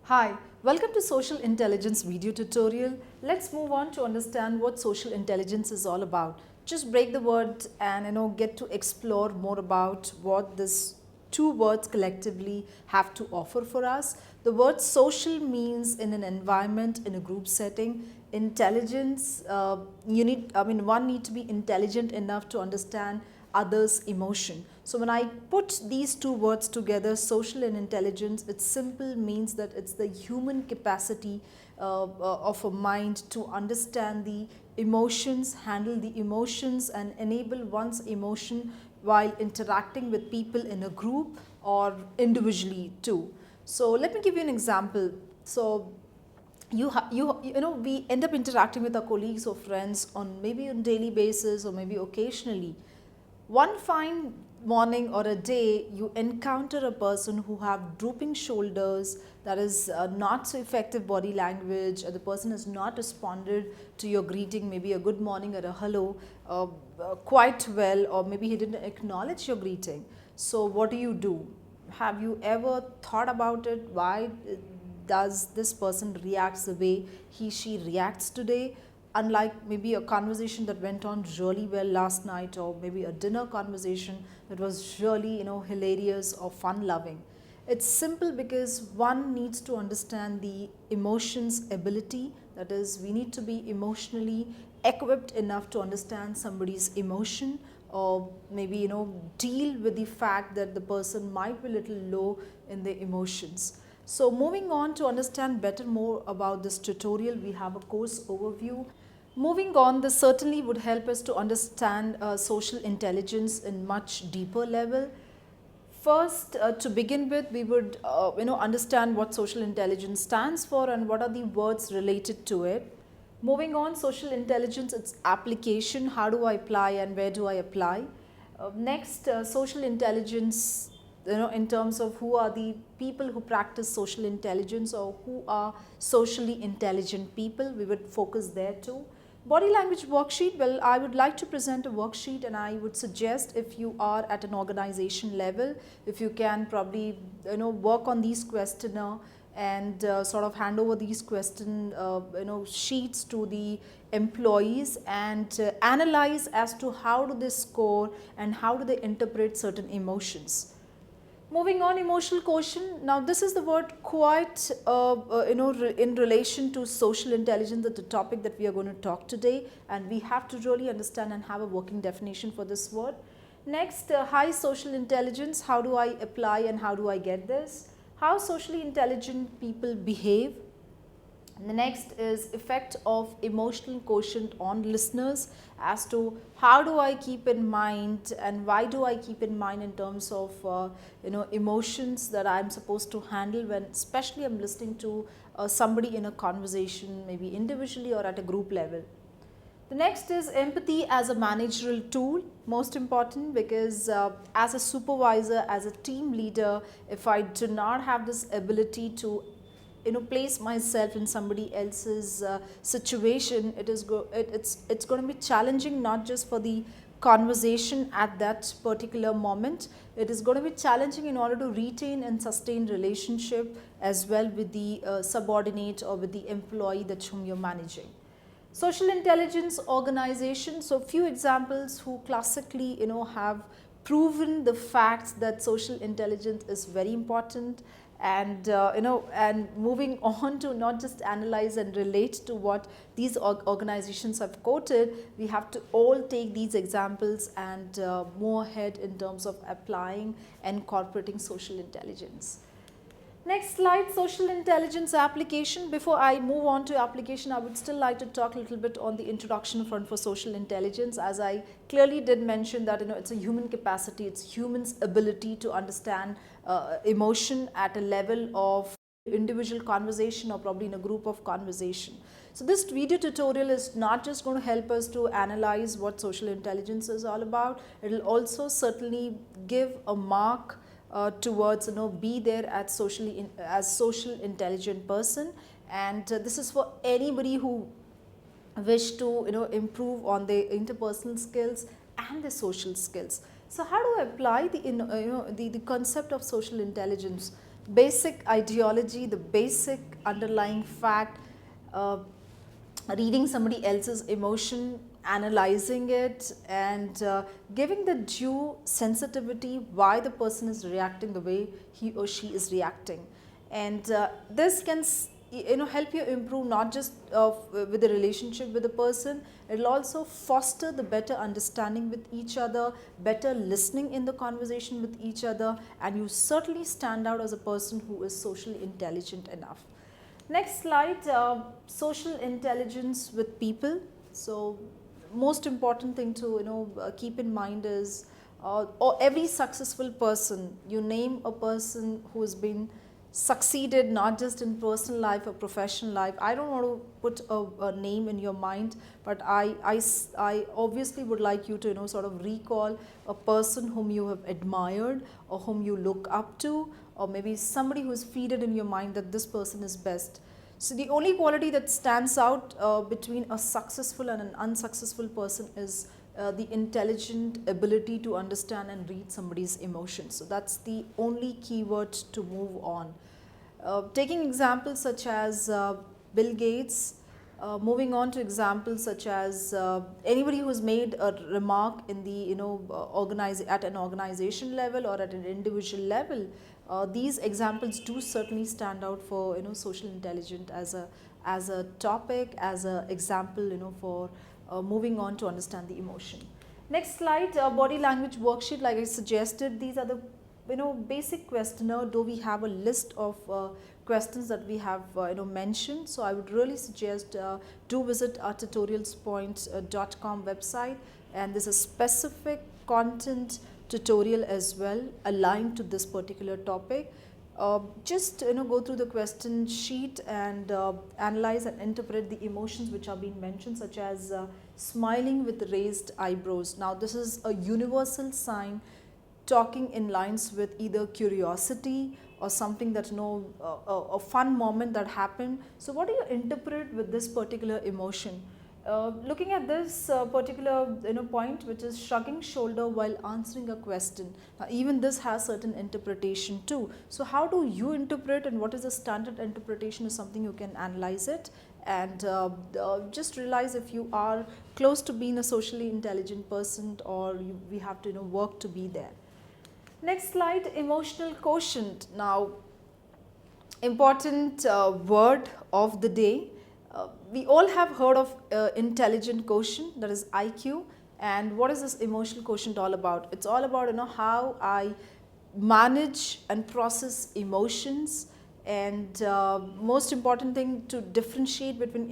Hi, welcome to Social Intelligence video tutorial. Let's move on to understand what social intelligence is all about. Just break the word and get to explore more about what these two words collectively have to offer for us. The word social means in an environment, in a group setting. Intelligence, one need to be intelligent enough to understand others' emotion. So when I put these two words together, social and intelligence, it simple means that it's the human capacity of a mind to understand the emotions, handle the emotions and enable one's emotion while interacting with people in a group or individually too. So let me give you an example. So we end up interacting with our colleagues or friends on maybe on daily basis or maybe occasionally. One fine morning or a day, you encounter a person who have drooping shoulders, that is not so effective body language, or the person has not responded to your greeting, maybe a good morning or a hello, quite well, or maybe he didn't acknowledge your greeting. So what do? Have you ever thought about it? Why does this person reacts the way she reacts today, unlike maybe a conversation that went on really well last night, or maybe a dinner conversation that was really hilarious or fun loving? It's simple because one needs to understand the emotions ability, that is we need to be emotionally equipped enough to understand somebody's emotion, or maybe deal with the fact that the person might be a little low in their emotions. So moving on to understand better more about this tutorial, we have a course overview. Moving on, this certainly would help us to understand social intelligence in much deeper level. First, to begin with, we would understand what social intelligence stands for and what are the words related to it. Moving on, social intelligence, its application, how do I apply and where do I apply? Next, social intelligence, in terms of who are the people who practice social intelligence or who are socially intelligent people, we would focus there too. Body language worksheet, well, I would like to present a worksheet, and I would suggest if you are at an organization level, if you can probably work on these questionnaire and sort of hand over these question sheets to the employees and analyze as to how do they score and how do they interpret certain emotions. Moving on, emotional quotient. Now, this is the word quite, in relation to social intelligence, the topic that we are going to talk today, and we have to really understand and have a working definition for this word. Next, high social intelligence. How do I apply and how do I get this? How socially intelligent people behave. And the next is effect of emotional quotient on listeners, as to how do I keep in mind and why do I keep in mind in terms of emotions that I'm supposed to handle when especially I'm listening to somebody in a conversation, maybe individually or at a group level. The next is empathy as a managerial tool, most important, because as a supervisor, as a team leader, if I do not have this ability to place myself in somebody else's situation, it's going to be challenging, not just for the conversation at that particular moment. It is going to be challenging in order to retain and sustain relationship as well with the subordinate or with the employee that whom you're managing. Social intelligence organization. So few examples who classically have proven the facts that social intelligence is very important, and and moving on to not just analyze and relate to what these organizations have quoted, we have to all take these examples and move ahead in terms of applying and incorporating social intelligence. Next slide, social intelligence application. Before I move on to application, I would still like to talk a little bit on the introduction front for social intelligence. As I clearly did mention that it's a human capacity, it's humans' ability to understand emotion at a level of individual conversation or probably in a group of conversation. So this video tutorial is not just going to help us to analyze what social intelligence is all about, it will also certainly give a mark towards be there as social intelligent person, and this is for anybody who wish to improve on their interpersonal skills and the social skills. So how do I apply the concept of social intelligence? basic ideology, the basic underlying fact, uh, reading somebody else's emotion, analyzing it, and giving the due sensitivity why the person is reacting the way he or she is reacting. And this can help you improve not just with the relationship with the person, it will also foster the better understanding with each other, better listening in the conversation with each other, and you certainly stand out as a person who is socially intelligent enough. Next slide, social intelligence with people. So most important thing to keep in mind is, or every successful person, you name a person who has been succeeded not just in personal life or professional life. I don't want to put a name in your mind, but I obviously would like you to sort of recall a person whom you have admired or whom you look up to, or maybe somebody who is feeded in your mind that this person is best. So the only quality that stands out between a successful and an unsuccessful person is the intelligent ability to understand and read somebody's emotions. So that's the only keyword to move on. Taking examples such as Bill Gates, moving on to examples such as anybody who has made a remark in the at an organization level or at an individual level, these examples do certainly stand out for social intelligence as a topic, as a example for moving on to understand the emotion. Next slide, body language worksheet. Like I suggested, these are the basic questionnaire, though we have a list of questions that we have mentioned. So I would really suggest do visit our tutorialspoint.com website, and there's a specific content tutorial as well aligned to this particular topic. Just go through the question sheet and analyze and interpret the emotions which are being mentioned, such as smiling with raised eyebrows. Now this is a universal sign talking in lines with either curiosity or something that a fun moment that happened. So what do you interpret with this particular emotion? Looking at this particular point, which is shrugging shoulder while answering a question. Now even this has certain interpretation too. So how do you interpret, and what is the standard interpretation is something you can analyze it, and just realize if you are close to being a socially intelligent person, or we have to work to be there. Next slide, emotional quotient. Now important word of the day. We all have heard of intelligent quotient, that is IQ. And what is this emotional quotient all about? It's all about how I manage and process emotions. And most important thing to differentiate between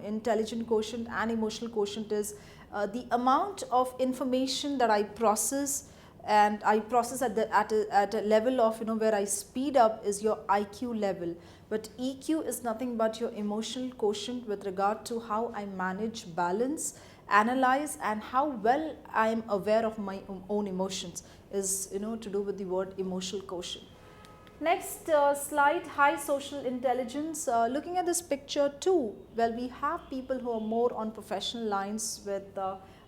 intelligent quotient and emotional quotient is the amount of information that I process, and I process at a level of where I speed up is your IQ level. But EQ is nothing but your emotional quotient with regard to how I manage, balance, analyze, and how well I am aware of my own emotions is to do with the word emotional quotient. Next slide, high social intelligence. Looking at this picture too, well, we have people who are more on professional lines with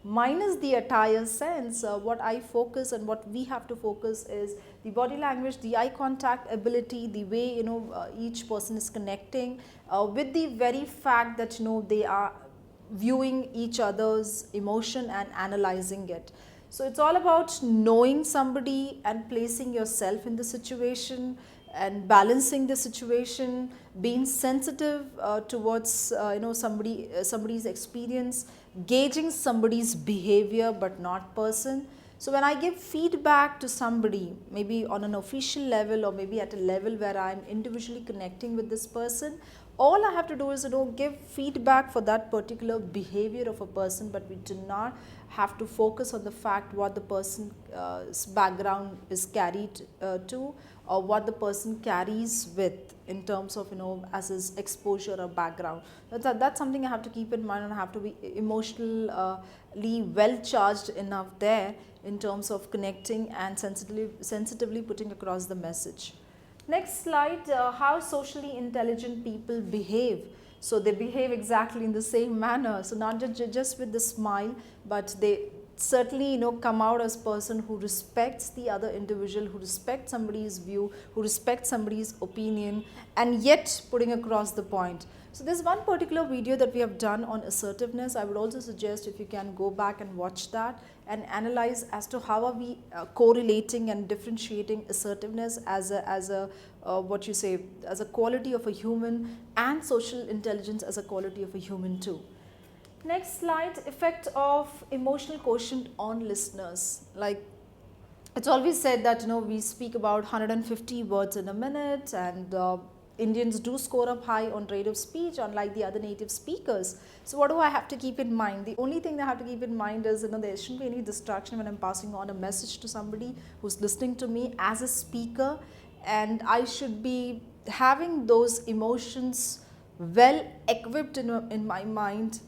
minus the attire sense. What I focus and what we have to focus is the body language, the eye contact ability, the way each person is connecting with the very fact that they are viewing each other's emotion and analyzing it. So it's all about knowing somebody and placing yourself in the situation and balancing the situation, being sensitive towards somebody's experience, gauging somebody's behavior but not person. So when I give feedback to somebody, maybe on an official level or maybe at a level where I'm individually connecting with this person, all I have to do is give feedback for that particular behavior of a person, but we do not have to focus on the fact what the person's background is carried to, or what the person carries with in terms of as his exposure or background. That's something I have to keep in mind, and I have to be emotionally well charged enough there in terms of connecting and sensitively putting across the message. Next slide, how socially intelligent people behave. So they behave exactly in the same manner. So not just with the smile, but they certainly come out as person who respects the other individual, who respects somebody's view, who respects somebody's opinion, and yet putting across the point. So there's one particular video that we have done on assertiveness. I would also suggest if you can go back and watch that and analyze as to how are we correlating and differentiating assertiveness as a what you say, as a quality of a human, and social intelligence as a quality of a human too. Next slide, effect of emotional quotient on listeners. Like, it's always said that we speak about 150 words in a minute, and Indians do score up high on rate of speech, unlike the other native speakers. So what do I have to keep in mind? The only thing I have to keep in mind is there shouldn't be any distraction when I'm passing on a message to somebody who's listening to me as a speaker, and I should be having those emotions well equipped in my mind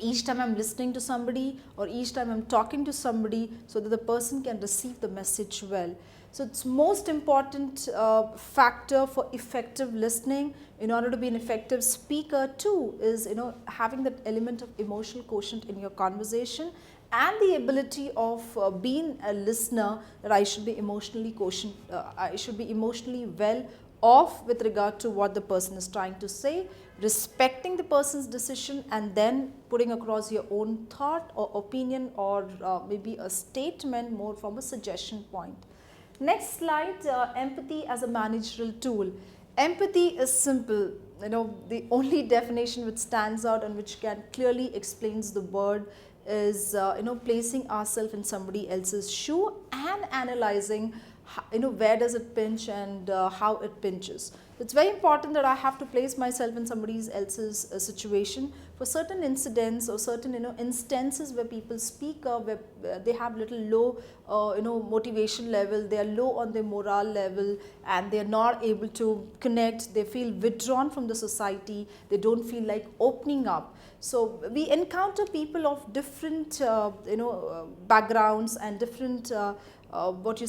each time I'm listening to somebody or each time I'm talking to somebody, so that the person can receive the message well. So it's most important factor for effective listening in order to be an effective speaker too is having that element of emotional quotient in your conversation, and the ability of being a listener, that I should be emotionally quotient, I should be emotionally well off with regard to what the person is trying to say, respecting the person's decision, and then putting across your own thought or opinion, or maybe a statement more from a suggestion point. Next slide, empathy as a managerial tool. Empathy is simple. The only definition which stands out and which can clearly explains the word is placing ourselves in somebody else's shoe and analyzing where does it pinch and how it pinches. It's very important that I have to place myself in somebody else's situation for certain incidents or certain instances where people speak up, where they have little low motivation level, they are low on their morale level, and they are not able to connect, they feel withdrawn from the society, they don't feel like opening up. So we encounter people of different backgrounds and different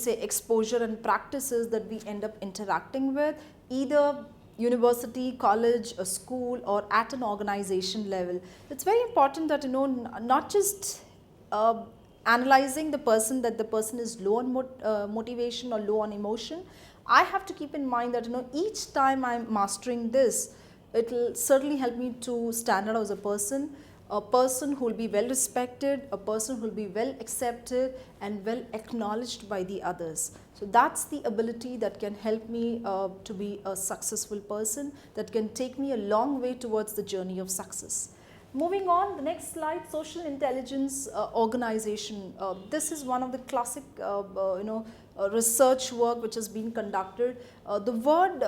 exposure and practices that we end up interacting with, either university, college, a school, or at an organization level. It's very important that not just analyzing the person, that the person is low on motivation or low on emotion. I have to keep in mind that each time I'm mastering this, it will certainly help me to stand out as a person who will be well respected, a person who will be well accepted and well acknowledged by the others. So that's the ability that can help me to be a successful person, that can take me a long way towards the journey of success. Moving on, the next slide, social intelligence organization. This is one of the classic research work which has been conducted. The word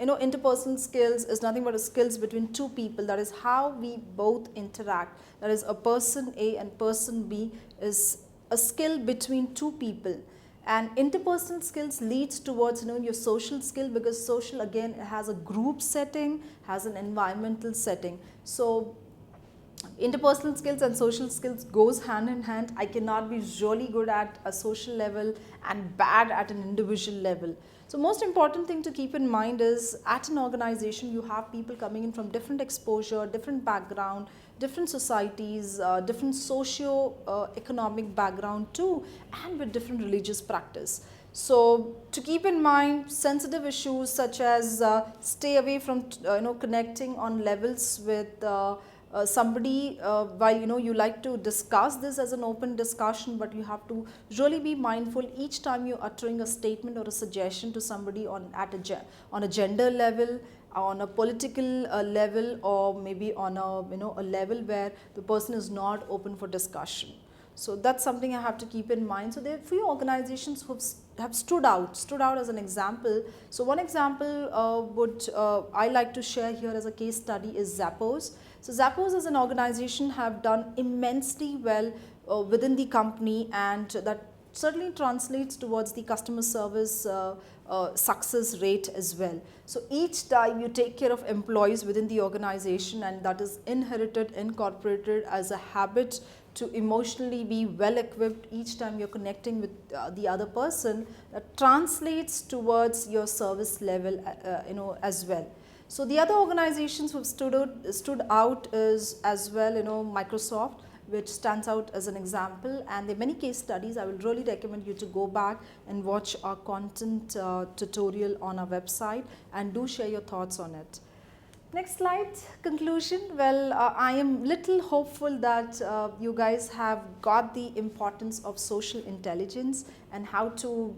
interpersonal skills is nothing but a skills between two people. That is how we both interact. That is, a person A and person B is a skill between two people. And interpersonal skills leads towards your social skill, because social again has a group setting, has an environmental setting. So interpersonal skills and social skills goes hand in hand. I cannot be really good at a social level and bad at an individual level. So most important thing to keep in mind is, at an organization you have people coming in from different exposure, different background, different societies, different socio-economic background too, and with different religious practice. So to keep in mind sensitive issues such as stay away from connecting on levels with somebody while you like to discuss this as an open discussion, but you have to really be mindful each time you're uttering a statement or a suggestion to somebody on a gender level, on a political level, or maybe on a level where the person is not open for discussion. So that's something I have to keep in mind. So there are few organizations who have stood out as an example. So one example would I like to share here as a case study is Zappos. So Zappos as an organization have done immensely well within the company, and that certainly translates towards the customer service success rate as well. So each time you take care of employees within the organization, and that is incorporated as a habit to emotionally be well equipped each time you're connecting with the other person, that translates towards your service level as well. So the other organizations who have stood out is as well Microsoft, which stands out as an example, and there are many case studies. I will really recommend you to go back and watch our content tutorial on our website, and do share your thoughts on it. Next slide, conclusion. Well, I am little hopeful that you guys have got the importance of social intelligence and how to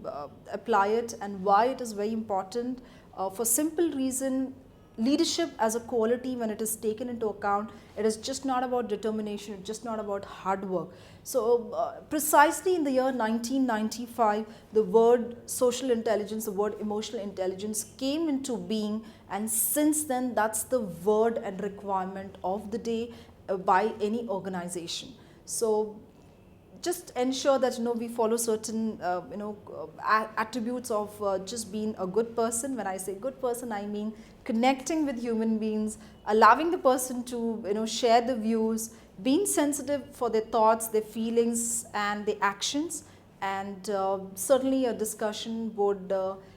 apply it and why it is very important. For simple reason, leadership as a quality, when it is taken into account, it is just not about determination, it's just not about hard work. So precisely in the year 1995, the word social intelligence, the word emotional intelligence came into being, and since then that's the word and requirement of the day by any organization. So just ensure that we follow certain attributes of just being a good person. When I say good person, I mean connecting with human beings, allowing the person to share the views, being sensitive for their thoughts, their feelings and their actions, and certainly a discussion would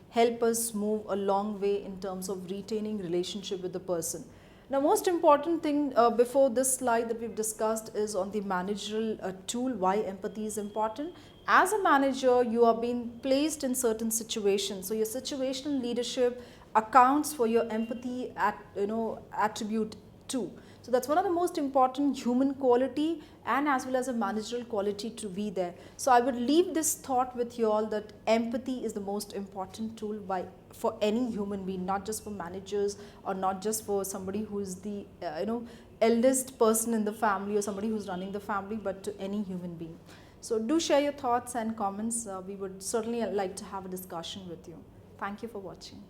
help us move a long way in terms of retaining relationship with the person. Now, most important thing before this slide that we've discussed is on the managerial tool, why empathy is important. As a manager, you are being placed in certain situations. So your situational leadership accounts for your empathy attribute too. So that's one of the most important human quality and as well as a managerial quality to be there. So I would leave this thought with you all that empathy is the most important tool for any human being, not just for managers or not just for somebody who is the eldest person in the family or somebody who's running the family, but to any human being. So do share your thoughts and comments. We would certainly like to have a discussion with you. Thank you for watching.